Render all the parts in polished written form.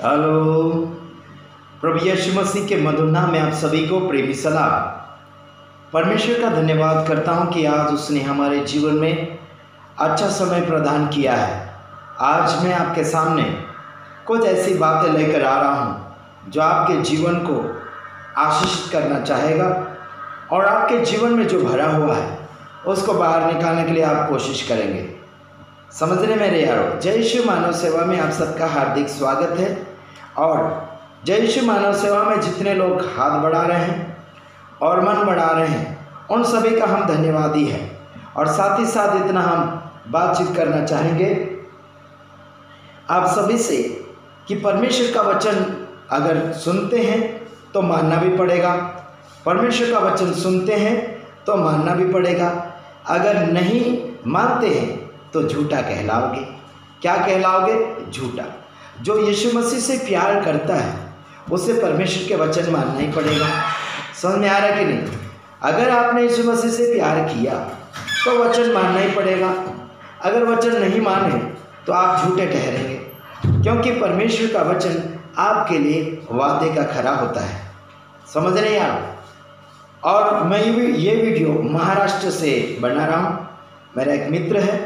Hello. प्रभु यीशु मसीह के मधुर नाम में आप सभी को प्रेमी सलाम। परमेश्वर का धन्यवाद करता हूं कि आज उसने हमारे जीवन में अच्छा समय प्रदान किया है। आज मैं आपके सामने कुछ ऐसी बातें लेकर आ रहा हूं जो आपके जीवन को आशीषित करना चाहेगा और आपके जीवन में जो भरा हुआ है उसको बाहर निकालने के लिए आप कोशिश करेंगे। समझने मेरे यारों, जय यीशु मानव सेवा में आप सबका हार्दिक स्वागत है। और जय यीशु मानव सेवा में जितने लोग हाथ बढ़ा रहे हैं और मन बढ़ा रहे हैं उन सभी का हम धन्यवादी हैं। और साथ ही साथ इतना हम बातचीत करना चाहेंगे आप सभी से कि परमेश्वर का वचन अगर सुनते हैं तो मानना भी पड़ेगा। परमेश्वर का वचन सुनते हैं तो मानना भी पड़ेगा। अगर नहीं मानते हैं तो झूठा कहलाओगे। क्या कहलाओगे? झूठा। जो यीशु मसीह से प्यार करता है उसे परमेश्वर के वचन मानना ही पड़ेगा। समझ में आ रहा है कि नहीं? अगर आपने यीशु मसीह से प्यार किया तो वचन मानना ही पड़ेगा। अगर वचन नहीं माने तो आप झूठे ठहरेंगे, क्योंकि परमेश्वर का वचन आपके लिए वादे का खरा होता है। समझ रहे हैं आप? और मैं ये वीडियो महाराष्ट्र से बना रहा हूँ। मेरा एक मित्र है,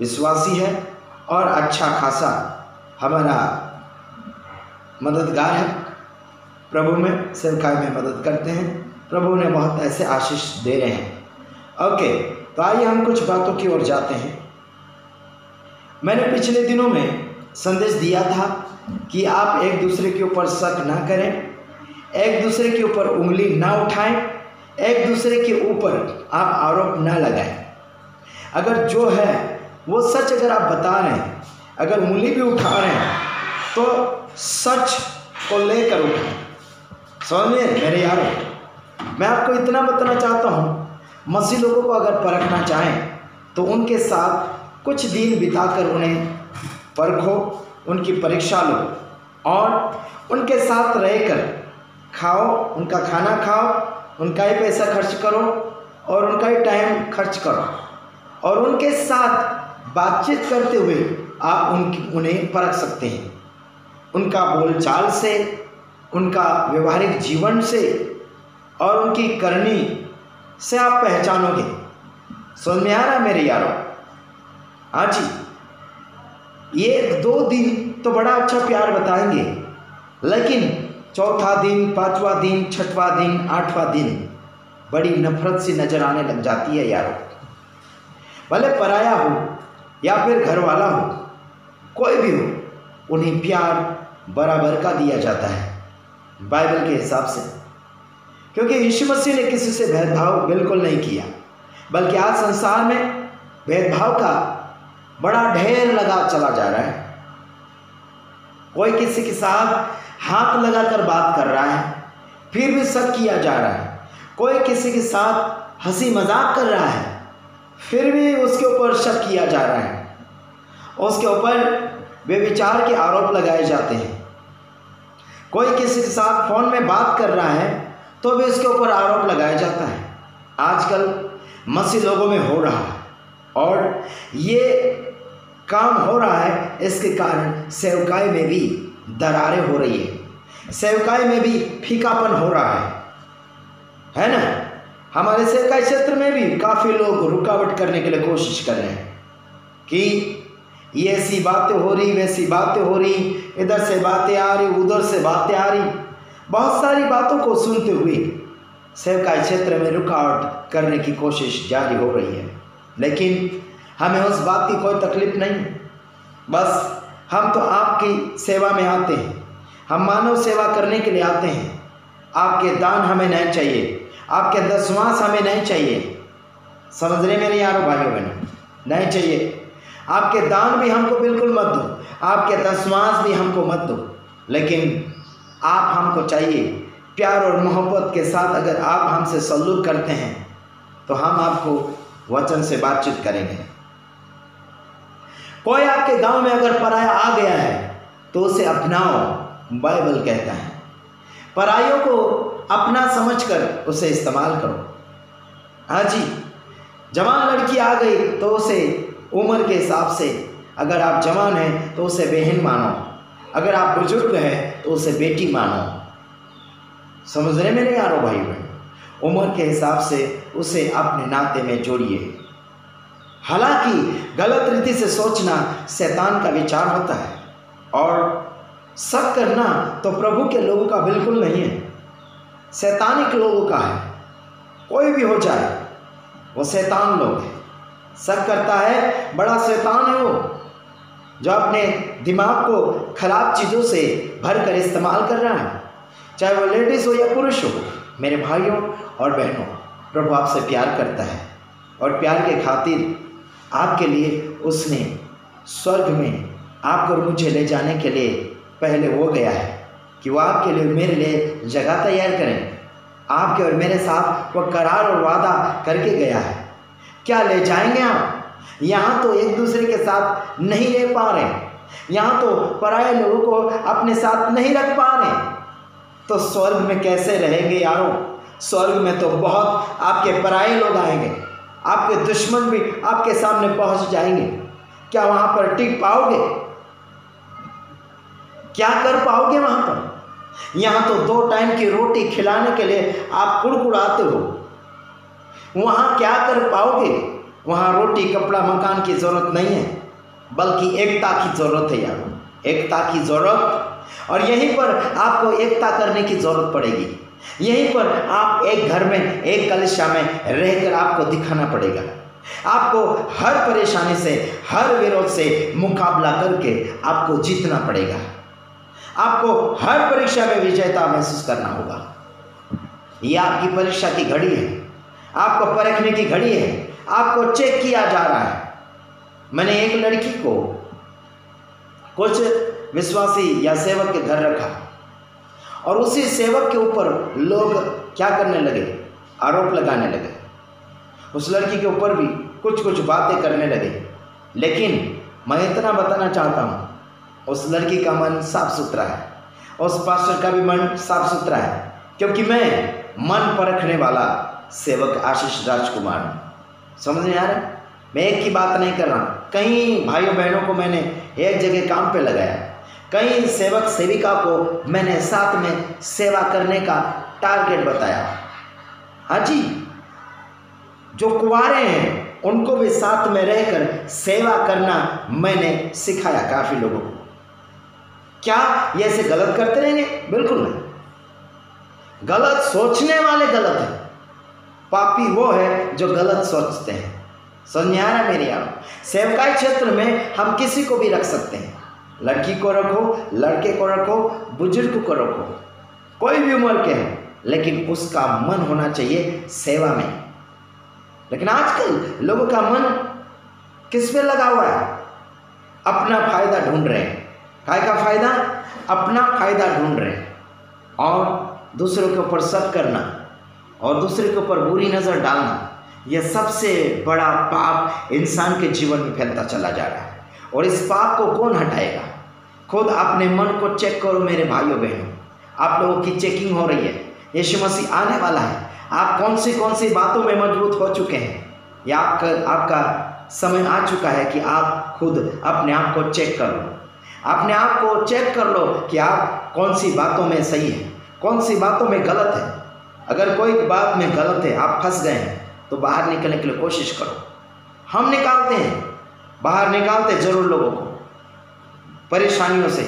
विश्वासी है और अच्छा खासा हमारा मददगार है। प्रभु में सेवकाई में मदद करते हैं। प्रभु ने बहुत ऐसे आशीष दे रहे हैं। ओके, तो आइए हम कुछ बातों की ओर जाते हैं। मैंने पिछले दिनों में संदेश दिया था कि आप एक दूसरे के ऊपर शक ना करें, एक दूसरे के ऊपर उंगली ना उठाएं, एक दूसरे के ऊपर आप आरोप ना लगाएं। अगर जो है वो सच अगर आप बता रहे हैं, अगर उंगली भी उठा रहे हैं तो सच को लेकर उठाएं। समझिए मेरे यारों, मैं आपको इतना बताना चाहता हूँ, मसीह लोगों को अगर परखना चाहें तो उनके साथ कुछ दिन बिताकर उन्हें परखो, उनकी परीक्षा लो और उनके साथ रहकर खाओ, उनका खाना खाओ, उनका ही पैसा खर्च करो और उनका ही टाइम खर्च करो और उनके साथ बातचीत करते हुए आप उन्हें परख सकते हैं। उनका बोलचाल से, उनका व्यवहारिक जीवन से और उनकी करनी से आप पहचानोगे। समझ में आ रहा मेरे यारों? हाँ जी, ये 2 दिन तो बड़ा अच्छा प्यार बताएंगे, लेकिन चौथा दिन, 5वां दिन, 6वां दिन, 8वां दिन बड़ी नफरत सी नजर आने लग जाती है यारों। भले पराया हो या फिर घर वाला हो, कोई भी हो, उन्हें प्यार बराबर का दिया जाता है बाइबल के हिसाब से, क्योंकि यीशु मसीह ने किसी से भेदभाव बिल्कुल नहीं किया। बल्कि आज संसार में भेदभाव का बड़ा ढेर लगा चला जा रहा है। कोई किसी के साथ हाथ लगाकर बात कर रहा है, फिर भी शक किया जा रहा है। कोई किसी के साथ हंसी मजाक कर रहा है, फिर भी उसके ऊपर शक किया जा रहा है। उसके ऊपर व्यभिचार के आरोप लगाए जाते हैं। कोई किसी के साथ फोन में बात कर रहा है तो भी उसके ऊपर आरोप लगाया जाता है। आजकल मसीह लोगों में हो रहा है और ये काम हो रहा है, इसके कारण सेवकाई में भी दरारें हो रही है, सेवकाई में भी फीकापन हो रहा है ना? हमारे सेवकाई क्षेत्र में भी काफ़ी लोग रुकावट करने के लिए कोशिश कर रहे हैं कि ये ऐसी बातें हो रही, वैसी बातें हो रही, इधर से बातें आ रही, उधर से बातें आ रही। बहुत सारी बातों को सुनते हुए सेवकाई क्षेत्र में रुकावट करने की कोशिश जारी हो रही है, लेकिन हमें उस बात की कोई तकलीफ नहीं। बस हम तो आपकी सेवा में आते हैं, हम मानव सेवा करने के लिए आते हैं। आपके दान हमें नहीं चाहिए, आपके दशमांश हमें नहीं चाहिए। समझ रहे मेरे यारों, भाइयों बहनों? नहीं चाहिए। आपके दान भी हमको बिल्कुल मत दो, आपके दशमांश भी हमको मत दो, लेकिन आप हमको चाहिए प्यार और मोहब्बत के साथ। अगर आप हमसे सलूक करते हैं तो हम आपको वचन से बातचीत करेंगे। कोई आपके गांव में अगर पराया आ गया है तो उसे अपनाओ, बाइबल कहता है। परायों को अपना समझकर उसे इस्तेमाल करो। हाँ जी, जवान लड़की आ गई तो उसे उम्र के हिसाब से, अगर आप जवान हैं तो उसे बहन मानो, अगर आप बुजुर्ग हैं तो उसे बेटी मानो। समझ रहे मेरे यारों भाई बहन, उम्र के हिसाब से उसे अपने नाते में जोड़िए। हालांकि गलत रीति से सोचना शैतान का विचार होता है और शक करना तो प्रभु के लोगों का बिल्कुल नहीं है, शैतानिक लोगों का है। कोई भी हो जाए वो शैतान लोग है। शक करता है बड़ा शैतान है वो, जो अपने दिमाग को खराब चीज़ों से भर कर इस्तेमाल कर रहा है, चाहे वो लेडीज़ हो या पुरुष हो। मेरे भाइयों और बहनों, प्रभु आपसे प्यार करता है और प्यार के खातिर आपके लिए उसने स्वर्ग में आपको और मुझे ले जाने के लिए पहले वो गया है कि वो आपके लिए मेरे लिए जगह तैयार करें। आपके और मेरे साथ वो करार और वादा करके गया है। क्या ले जाएंगे आप? यहाँ तो एक दूसरे के साथ नहीं रह पा रहे, यहाँ तो पराये लोगों को अपने साथ नहीं रख पा रहे, तो स्वर्ग में कैसे रहेंगे यारों? स्वर्ग में तो बहुत आपके पराये लोग आएंगे, आपके दुश्मन भी आपके सामने पहुंच जाएंगे। क्या वहाँ पर टिक पाओगे? क्या कर पाओगे वहाँ पर? यहाँ तो 2 टाइम की रोटी खिलाने के लिए आप कुड़कुड़ाते हो, वहाँ क्या कर पाओगे? वहाँ रोटी कपड़ा मकान की ज़रूरत नहीं है, बल्कि एकता की ज़रूरत है यारों, एकता की ज़रूरत। और यहीं पर आपको एकता करने की ज़रूरत पड़ेगी। यहीं पर आप एक घर में एक कलिशा में रहकर आपको दिखाना पड़ेगा। आपको हर परेशानी से, हर विरोध से मुकाबला करके आपको जीतना पड़ेगा। आपको हर परीक्षा में विजेता महसूस करना होगा। यह आपकी परीक्षा की घड़ी है, आपको परखने की घड़ी है, आपको चेक किया जा रहा है। मैंने एक लड़की को कुछ विश्वासी या सेवक के घर रखा और उसी सेवक के ऊपर लोग क्या करने लगे? आरोप लगाने लगे। उस लड़की के ऊपर भी कुछ बातें करने लगे। लेकिन मैं इतना बताना चाहता हूँ, उस लड़की का मन साफ सुथरा है, उस पास्टर का भी मन साफ सुथरा है, क्योंकि मैं मन परखने वाला सेवक आशीष राजकुमार हूँ। समझ में आ रहा है? मैं एक की बात नहीं कर रहा हूँ। कई भाइयों बहनों को मैंने एक जगह काम पे लगाया, कई सेवक सेविका को मैंने साथ में सेवा करने का टारगेट बताया। हाँ जी, जो कुंवारे हैं उनको भी साथ में रहकर सेवा करना मैंने सिखाया काफ़ी लोगों को। क्या ये ऐसे गलत करते रहेंगे? बिल्कुल नहीं। गलत सोचने वाले गलत है, पापी वो है जो गलत सोचते हैं। समझ आ रहा है मेरे यार? सेवकाई क्षेत्र में हम किसी को भी रख सकते हैं, लड़की को रखो, लड़के को रखो, बुजुर्ग को रखो, कोई भी उम्र के हैं, लेकिन उसका मन होना चाहिए सेवा में। लेकिन आजकल लोगों का मन किस पे लगा हुआ है? अपना फायदा ढूंढ रहे हैं। काय का फायदा? अपना फायदा ढूंढ रहे हैं और दूसरों के ऊपर शक करना और दूसरे के ऊपर बुरी नज़र डालना, यह सबसे बड़ा पाप इंसान के जीवन में फैलता चला जा रहा है। और इस पाप को कौन हटाएगा? खुद अपने मन को चेक करो मेरे भाइयों बहनों। आप लोगों की चेकिंग हो रही है, यीशु मसीह आने वाला है। आप कौन सी बातों में मजबूत हो चुके हैं, या आपका समय आ चुका है कि आप खुद अपने आप को चेक कर लो। अपने आप को चेक कर लो कि आप कौन सी बातों में सही है, कौन सी बातों में गलत है। अगर कोई बात में गलत है, आप फंस गए हैं, तो बाहर निकलने के लिए कोशिश करो। हम निकालते हैं, बाहर निकालते जरूर लोगों को परेशानियों से,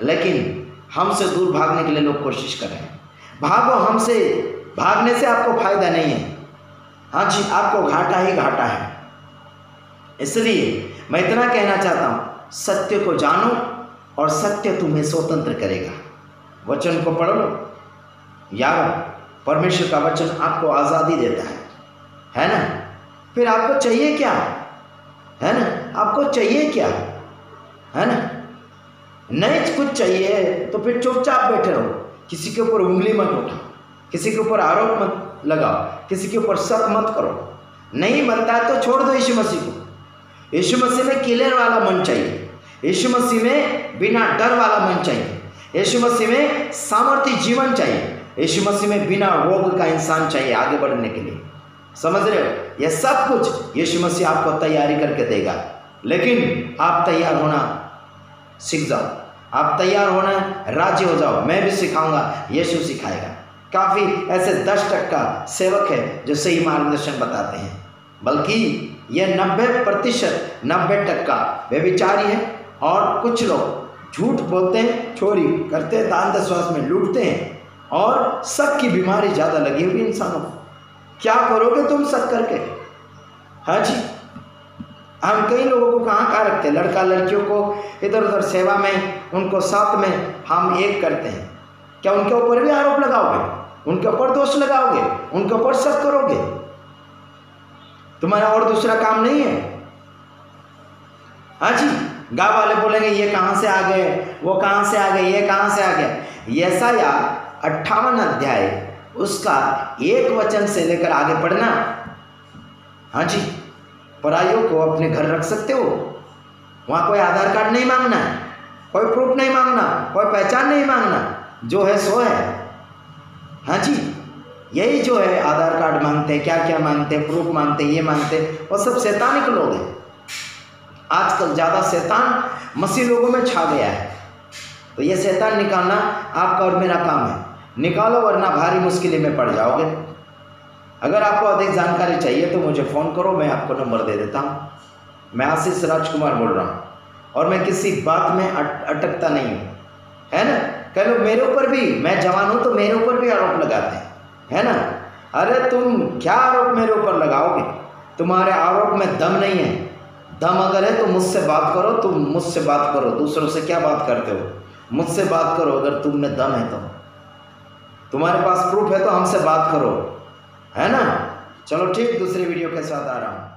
लेकिन हमसे दूर भागने के लिए लोग कोशिश कर रहे हैं। भागो हमसे, भागने से आपको फायदा नहीं है। हाँ जी, आपको घाटा ही घाटा है। इसलिए मैं इतना कहना चाहता हूँ, सत्य को जानो और सत्य तुम्हें स्वतंत्र करेगा। वचन को पढ़ लो यार, परमेश्वर का वचन आपको आज़ादी देता है ना? फिर आपको चाहिए क्या? है ना? आपको चाहिए क्या? है ना? नहीं कुछ चाहिए तो फिर चुपचाप बैठे रहो, किसी के ऊपर उंगली मत उठाओ, किसी के ऊपर आरोप मत लगाओ, किसी के ऊपर शक मत करो। नहीं बनता है तो छोड़ दो यीशु मसीह को। यीशु मसीह में क्लियर वाला मन चाहिए, यीशु मसीह में बिना डर वाला मन चाहिए, यीशु मसीह में सामर्थ्य जीवन चाहिए, यीशु मसीह में बिना रोग का इंसान चाहिए आगे बढ़ने के लिए। समझ रहे हो? यह सब कुछ यीशु मसीह आपको तैयारी करके देगा, लेकिन आप तैयार होना सीख जाओ। आप तैयार होना, राजी हो जाओ, मैं भी सिखाऊंगा, यीशु सिखाएगा। काफ़ी ऐसे 10% सेवक है जो सही मार्गदर्शन बताते हैं, बल्कि ये 90% 90% व्यभिचारी है। और कुछ लोग झूठ बोलते हैं, चोरी करते हैं, दान दशवास में लूटते हैं, और शक की बीमारी ज़्यादा लगी हुई इंसानों को। क्या करोगे तुम शक करके? हाँ जी, हम कई लोगों को कहाँ रखते हैं, लड़का लड़कियों को इधर उधर सेवा में, उनको साथ में हम एक करते हैं। क्या उनके ऊपर भी आरोप लगाओगे? उनके ऊपर दोष लगाओगे? उनके ऊपर शक करोगे? तुम्हारा और दूसरा काम नहीं है? हाँ जी, गाँव वाले बोलेंगे ये कहाँ से आ गए, वो कहाँ से आ गए, ये कहाँ से आ गए। यशाया 58 अध्याय उसका 1 वचन से लेकर आगे पढ़ना। हाँ जी, पराइयों को अपने घर रख सकते हो, वहाँ कोई आधार कार्ड नहीं मांगना है, कोई प्रूफ नहीं मांगना, कोई पहचान नहीं मांगना, जो है सो है। हाँ जी, यही जो है आधार कार्ड मांगते हैं, क्या क्या मांगते हैं, प्रूफ मांगते हैं, ये मांगते हैं, वो सब शैतानिक लोग हैं। आजकल ज़्यादा शैतान मसीह लोगों में छा गया है, तो ये शैतान निकालना आपका और मेरा काम है। निकालो, वरना भारी मुश्किल में पड़ जाओगे। अगर आपको अधिक जानकारी चाहिए तो मुझे फ़ोन करो, मैं आपको नंबर दे देता हूँ। मैं आशीष राजकुमार बोल रहा हूँ, और मैं किसी बात में अटकता नहीं हूँ, है ना। कई लोग मेरे ऊपर भी, मैं जवान हूँ तो मेरे ऊपर भी आरोप लगाते हैं, है ना। अरे तुम क्या आरोप मेरे ऊपर लगाओगे? तुम्हारे आरोप में दम नहीं है। दम अगर है तो मुझसे बात करो, तुम मुझसे बात करो, दूसरों से क्या बात करते हो? मुझसे बात करो अगर तुम में दम है तो। तुम्हारे पास प्रूफ है तो हमसे बात करो, है ना। चलो ठीक, दूसरी वीडियो के साथ आ रहा हूँ।